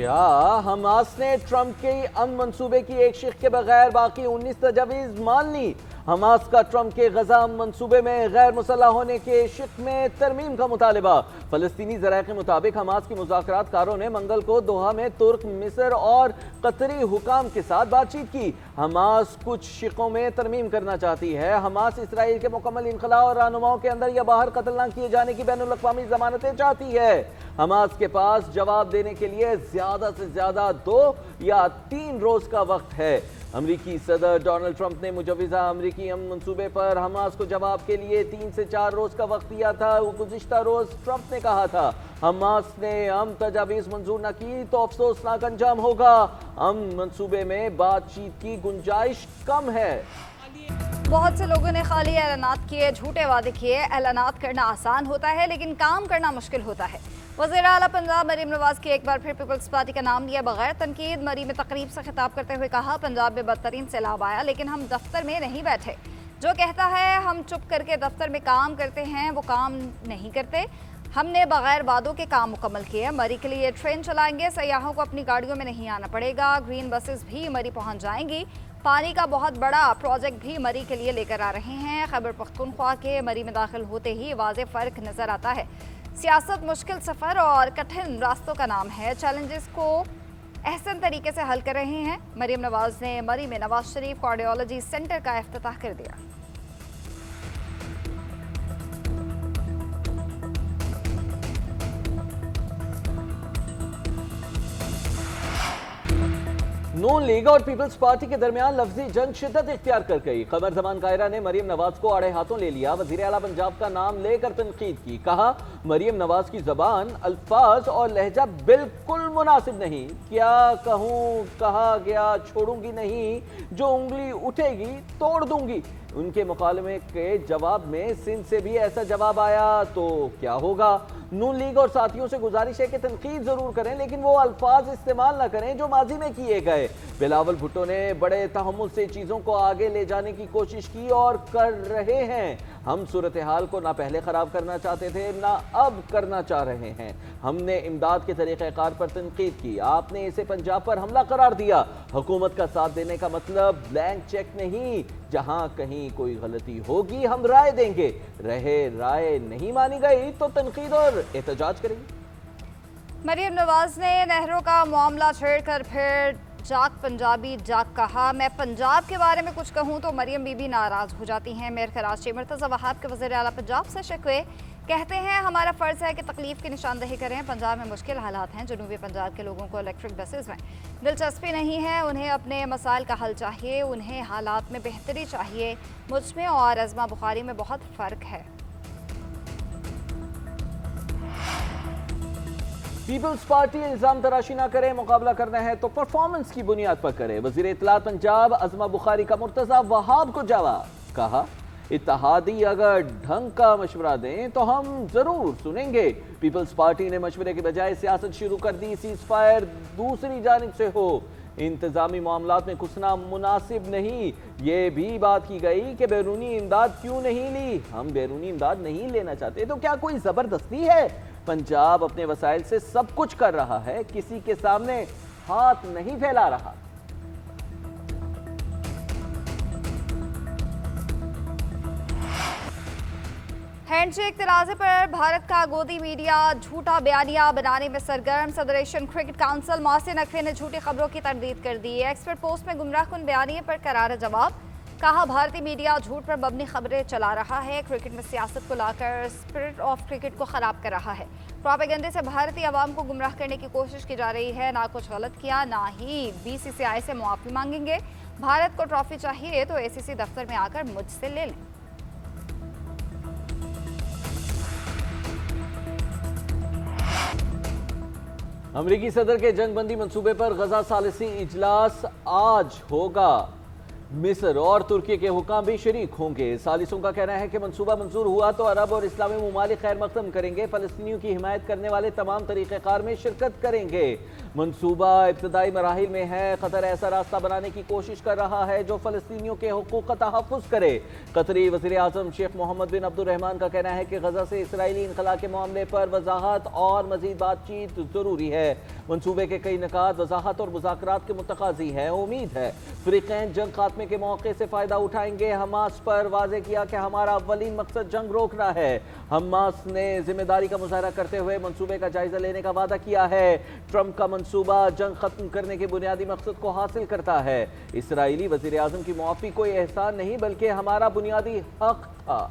کیا حماس نے ٹرمپ کے امن منصوبے کی ایک شق کے بغیر باقی 19 تجاویز مان لی؟ حماس کا ٹرمپ کے غزہ منصوبے میں غیر مسلح ہونے کے شق میں ترمیم کا مطالبہ۔ فلسطینی ذرائع کے مطابق حماس کی مذاکرات کاروں نے منگل کو دوحہ میں ترک، مصر اور قطری حکام کے ساتھ بات چیت کی۔ حماس کچھ شقوں میں ترمیم کرنا چاہتی ہے۔ حماس اسرائیل کے مکمل انخلاء اور رہنماؤں کے اندر یا باہر قتل نہ کیے جانے کی بین الاقوامی ضمانتیں چاہتی ہے۔ حماس کے پاس جواب دینے کے لیے زیادہ سے زیادہ 2 یا 3 روز کا وقت ہے۔ امریکی صدر ڈونلڈ ٹرمپ نے مجوزہ امریکی امن منصوبے پر حماس کو جواب کے لیے 3 سے 4 روز کا وقت دیا تھا۔ گزشتہ روز ٹرمپ نے کہا تھا حماس نے امن تجاویز منظور نہ کی تو افسوسناک انجام ہوگا۔ امن منصوبے میں بات چیت کی گنجائش کم ہے۔ بہت سے لوگوں نے خالی اعلانات کیے، جھوٹے وعدے کیے۔ اعلانات کرنا آسان ہوتا ہے لیکن کام کرنا مشکل ہوتا ہے۔ وزیر اعلیٰ پنجاب مریم نواز کی ایک بار پھر پیپلز پارٹی کا نام لیا بغیر تنقید۔ مریم نے تقریب سے خطاب کرتے ہوئے کہا پنجاب میں بدترین سیلاب آیا لیکن ہم دفتر میں نہیں بیٹھے۔ جو کہتا ہے ہم چپ کر کے دفتر میں کام کرتے ہیں وہ کام نہیں کرتے۔ ہم نے بغیر وعدوں کے کام مکمل کیے۔ مری کے لیے ٹرین چلائیں گے، سیاحوں کو اپنی گاڑیوں میں نہیں آنا پڑے گا۔ گرین بسز بھی مری پہنچ جائیں گی۔ پانی کا بہت بڑا پروجیکٹ بھی مری کے لیے لے کر آ رہے ہیں۔ خیبر پختونخوا کے مری میں داخل ہوتے ہی واضح فرق نظر آتا ہے۔ سیاست مشکل سفر اور کٹھن راستوں کا نام ہے۔ چیلنجز کو احسن طریقے سے حل کر رہے ہیں۔ مریم نواز نے مری میں نواز شریف کارڈیالوجی سینٹر کا افتتاح کر دیا۔ نون لیگ اور پیپلز پارٹی کے درمیان لفظی جنگ شدت اختیار کر گئی۔ قمر زمان قاہرہ نے مریم نواز کو آڑے ہاتھوں لے لیا۔ وزیر اعلیٰ پنجاب کا نام لے کر تنقید کی۔ کہا مریم نواز کی زبان، الفاظ اور لہجہ بالکل مناسب نہیں۔ کیا کہوں، کہا گیا چھوڑوں گی نہیں، جو انگلی اٹھے گی توڑ دوں گی۔ ان کے مکالمے کے جواب میں سندھ سے بھی ایسا جواب آیا تو کیا ہوگا؟ نون لیگ اور ساتھیوں سے گزارش ہے کہ تنقید ضرور کریں لیکن وہ الفاظ استعمال نہ کریں جو ماضی میں کیے گئے۔ بلاول بھٹو نے بڑے تحمل سے چیزوں کو آگے لے جانے کی کوشش کی اور کر رہے ہیں۔ ہم صورتحال کو نہ پہلے خراب کرنا چاہتے تھے نہ اب کرنا چاہ رہے ہیں۔ ہم نے امداد کے طریقہ کار پر تنقید کی، آپ نے اسے پنجاب پر حملہ قرار دیا۔ حکومت کا ساتھ دینے کا مطلب بلینک چیک نہیں۔ جہاں کہیں کوئی غلطی ہوگی ہم رائے دیں گے، رائے نہیں مانی گئی تو تنقید اور احتجاج کریں گے۔ مریم نواز نے نہروں کا معاملہ چھیڑ کر پھر جاگ پنجابی جاگ کہا۔ میں پنجاب کے بارے میں کچھ کہوں تو مریم بی بی ناراض ہو جاتی ہیں۔ میر کراچی مرتضی وہاب کے وزیر اعلیٰ پنجاب سے شکوے، کہتے ہیں ہمارا فرض ہے کہ تکلیف کی نشاندہی کریں۔ پنجاب میں مشکل حالات ہیں۔ جنوبی پنجاب کے لوگوں کو الیکٹرک بسز میں دلچسپی نہیں ہے، انہیں اپنے مسائل کا حل چاہیے، انہیں حالات میں بہتری چاہیے۔ مجھ میں اور ازما بخاری میں بہت فرق ہے۔ پیپلز پارٹی الزام تراشی نہ کرے، مقابلہ کرنا ہے تو پرفارمنس کی بنیاد پر کرے۔ وزیر اطلاعات پنجاب ازما بخاری کا مرتضی وہاب کو جواب۔ کہا اتحادی اگر ڈھنگ کا مشورہ دیں تو ہم ضرور سنیں گے۔ پیپلز پارٹی نے مشورے کے بجائے سیاست شروع کر دی۔ سیز فائر دوسری جانب سے ہو، انتظامی معاملات میں گھسنا مناسب نہیں۔ یہ بھی بات کی گئی کہ بیرونی امداد کیوں نہیں لی۔ ہم بیرونی امداد نہیں لینا چاہتے تو کیا کوئی زبردستی ہے؟ پنجاب اپنے وسائل سے سب کچھ کر رہا ہے، کسی کے سامنے ہاتھ نہیں پھیلا رہا۔ ہینڈ شیک تنازع پر بھارت کا گودی میڈیا جھوٹا بیانیہ بنانے میں سرگرم۔ صدر Asian cricket council Mohsin Naqvi نے جھوٹی خبروں کی تردید کر دی۔ ایکسپرٹ پوسٹ میں گمراہ کن بیانیے پر کرارا جواب۔ کہا بھارتی میڈیا جھوٹ پر مبنی خبریں چلا رہا ہے، کرکٹ میں سیاست کو لا کر اسپرٹ آف کرکٹ کو خراب کر رہا ہے۔ پروپیگنڈے سے بھارتی عوام کو گمراہ کرنے کی کوشش کی جا رہی ہے۔ نہ کچھ غلط کیا، نہ ہی BCCI سے معافی مانگیں گے۔ بھارت کو ٹرافی چاہیے تو ACC دفتر میں آ کر مجھ سے لے لیں۔ امریکی صدر کے جنگ بندی منصوبے پر غزہ ثالثی اجلاس آج ہوگا۔ مصر اور ترکی کے حکام بھی شریک ہوں گے۔ ثالثوں کا کہنا ہے کہ منصوبہ منظور ہوا تو عرب اور اسلامی ممالک خیر مقدم کریں گے، فلسطینیوں کی حمایت کرنے والے تمام طریقہ کار میں شرکت کریں گے۔ منصوبہ ابتدائی مراحل میں ہے. قطر ایسا راستہ بنانے کی کوشش کر رہا ہے جو فلسطینیوں کے حقوق کا تحفظ کرے. قطری وزیر اعظم شیخ محمد بن عبد الرحمان کا کہنا ہے کہ غزہ سے اسرائیلی انخلا کے معاملے پر وضاحت اور مزید بات چیت ضروری ہے. منصوبے کے کئی نکات وضاحت اور مذاکرات کے متقاضی ہیں. امید ہے فریقین جنگ خاتمے کے موقع سے فائدہ اٹھائیں گے. حماس پر واضح کیا کہ ہمارا اولین مقصد جنگ روکنا ہے. حماس نے ذمہ داری کا مظاہرہ کرتے ہوئے منصوبے کا جائزہ لینے کا وعدہ کیا ہے. ٹرمپ کا منصوبہ جنگ ختم کرنے کے بنیادی مقصد کو حاصل کرتا ہے. اسرائیلی وزیر اعظم کی معافی کوئی احسان نہیں بلکہ ہمارا بنیادی حق تھا.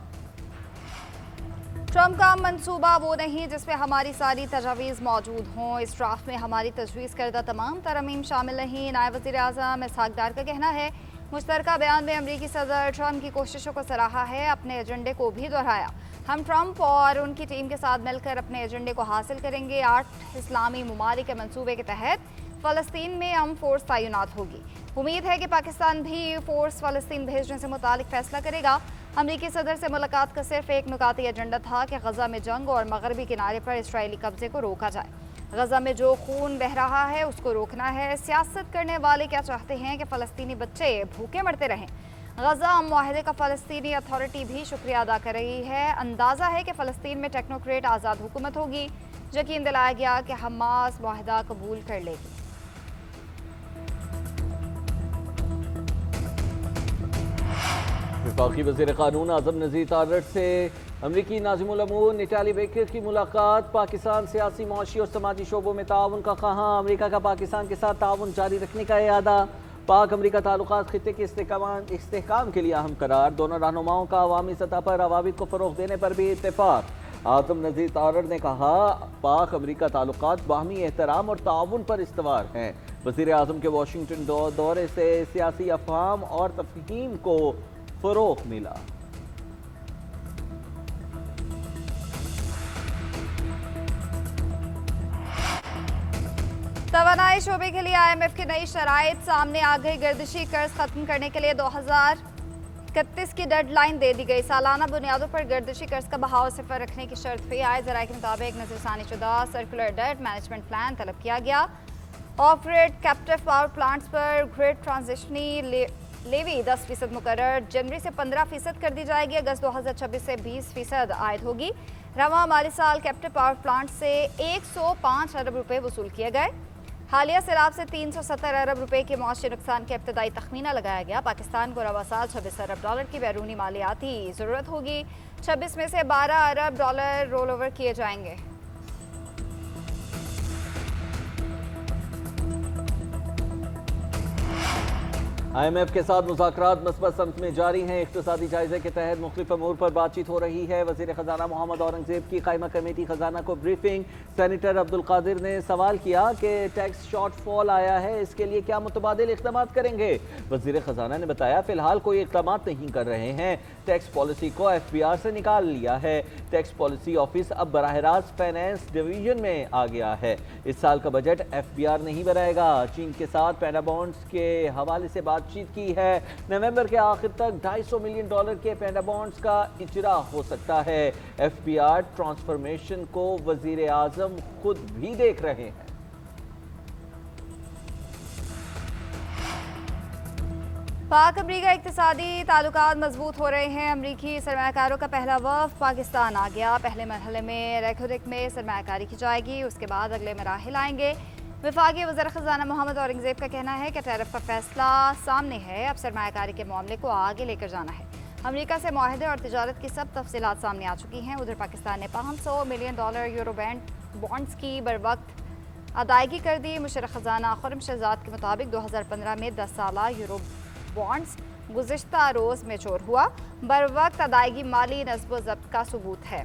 ٹرمپ کا منصوبہ وہ نہیں جس میں ہماری ساری تجاویز موجود ہوں. اس ڈرافٹ میں ہماری تجویز کردہ تمام ترامیم شامل نہیں. نائب وزیر اعظم اسحاق ڈار کا کہنا ہے مشترکہ بیان میں امریکی صدر ٹرمپ کی کوششوں کو سراہا ہے. اپنے ایجنڈے کو بھی دہرایا. ہم ٹرمپ اور ان کی ٹیم کے ساتھ مل کر اپنے ایجنڈے کو حاصل کریں گے. 8 اسلامی ممالک کے منصوبے کے تحت فلسطین میں ارم فورس تعینات ہوگی. امید ہے کہ پاکستان بھی فورس فلسطین بھیجنے سے متعلق فیصلہ کرے گا. امریکی صدر سے ملاقات کا صرف ایک نکاتی ایجنڈا تھا کہ غزہ میں جنگ اور مغربی کنارے پر اسرائیلی قبضے کو روکا جائے. غزہ میں جو خون بہہ رہا ہے اس کو روکنا ہے. سیاست کرنے والے کیا چاہتے ہیں کہ فلسطینی بچے بھوکے مرتے رہیں. غزہ معاہدے کا فلسطینی اتھارٹی بھی شکریہ ادا کر رہی ہے. اندازہ ہے کہ فلسطین میں ٹیکنوکریٹ آزاد حکومت ہوگی. یقین دلایا گیا کہ حماس معاہدہ قبول کر لے گی. وفاقی وزیر قانون اعظم نذیر تارڑ سے امریکی ناظم الامور نٹالی بیکر کی ملاقات. پاکستان سیاسی معاشی اور سماجی شعبوں میں تعاون کا خواہاں. امریکہ کا پاکستان کے ساتھ تعاون جاری رکھنے کا اعادہ. پاک امریکہ تعلقات خطے کے استحکام کے لیے اہم قرار. دونوں رہنماؤں کا عوامی سطح پر روابط کو فروغ دینے پر بھی اتفاق. اعظم نذیر تارڑ نے کہا پاک امریکہ تعلقات باہمی احترام اور تعاون پر استوار ہیں. وزیر اعظم کے واشنگٹن دورے سے سیاسی افہام اور تفہیم کو فروغ ملا. توانائی شعبے کے لیے آئی ایم ایف کی نئی شرائط سامنے آ گئی. گردشی قرض ختم کرنے کے لیے 2031 کی ڈیڈ لائن دے دی گئی. سالانہ بنیادوں پر گردشی قرض کا بہاؤ صفر رکھنے کی شرط بھی آئے. ذرائع کے مطابق نظرثانی شدہ سرکولر ڈیٹ مینجمنٹ پلان طلب کیا گیا. Off grade captive power plants پر گریڈ ٹرانزیشنی لیوی 10% مقرر. جنوری سے 15% کر دی جائے گی. اگست 2026 سے 20% عائد ہوگی. رواں مالی سال کیپٹیو پاور پلانٹ سے 105 ارب روپے وصول کیے گئے. حالیہ سیلاب سے 370 ارب روپے کے معاشی نقصان کے ابتدائی تخمینہ لگایا گیا. پاکستان کو رواں سال 26 ارب ڈالر کی بیرونی مالیاتی ضرورت ہوگی. 26 میں سے 12 ارب ڈالر رول اوور کیے جائیں گے. آئی ایم ایف کے ساتھ مذاکرات مثبت سمت میں جاری ہیں. اقتصادی جائزے کے تحت مختلف امور پر بات چیت ہو رہی ہے. وزیر خزانہ محمد اورنگزیب کی قائمہ کمیٹی خزانہ کو بریفنگ. سینیٹر عبدالقادر نے سوال کیا کہ ٹیکس شارٹ فال آیا ہے, اس کے لیے کیا متبادل اقدامات کریں گے. وزیر خزانہ نے بتایا فی الحال کوئی اقدامات نہیں کر رہے ہیں. ٹیکس پالیسی کو ایف بی آر سے نکال لیا ہے. ٹیکس پالیسی آفس اب براہ راست فائنانس ڈویژن میں آ گیا ہے. اس سال کا بجٹ ایف بی آر نہیں بنائے گا. چین کے ساتھ پینڈا بانڈز کے حوالے سے بات چیت کی ہے. نومبر کے آخر تک $250 ملین کے پینڈا بانڈز کا اجرا ہو سکتا ہے. ایف بی آر ٹرانسفارمیشن کو وزیر اعظم خود بھی دیکھ رہے ہیں. پاک امریکہ اقتصادی تعلقات مضبوط ہو رہے ہیں. امریکی سرمایہ کاروں کا پہلا وفد پاکستان آ گیا. پہلے مرحلے میں ریکوڈک میں سرمایہ کاری کی جائے گی, اس کے بعد اگلے مراحل آئیں گے. وفاقی وزیر خزانہ محمد اورنگزیب کا کہنا ہے کہ ٹیرف کا فیصلہ سامنے ہے, اب سرمایہ کاری کے معاملے کو آگے لے کر جانا ہے. امریکہ سے معاہدے اور تجارت کی سب تفصیلات سامنے آ چکی ہیں. ادھر پاکستان نے $500 ملین یورو بانڈز کی بروقت ادائیگی کر دی. مشیر خزانہ خرم شہزاد کے مطابق 2015 میں 10 سالہ یورو بانڈز گزشتہ روز میچور ہوا. بروقت ادائیگی مالی نصب و ضبط کا ثبوت ہے.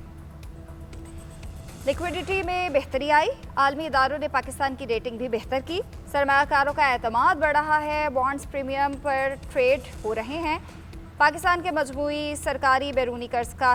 لیکوڈیٹی میں بہتری آئی. عالمی اداروں نے پاکستان کی ریٹنگ بھی بہتر کی. سرمایہ کاروں کا اعتماد بڑھ رہا ہے. بانڈز پریمیم پر ٹریڈ ہو رہے ہیں. پاکستان کے مجموعی سرکاری بیرونی قرض کا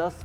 10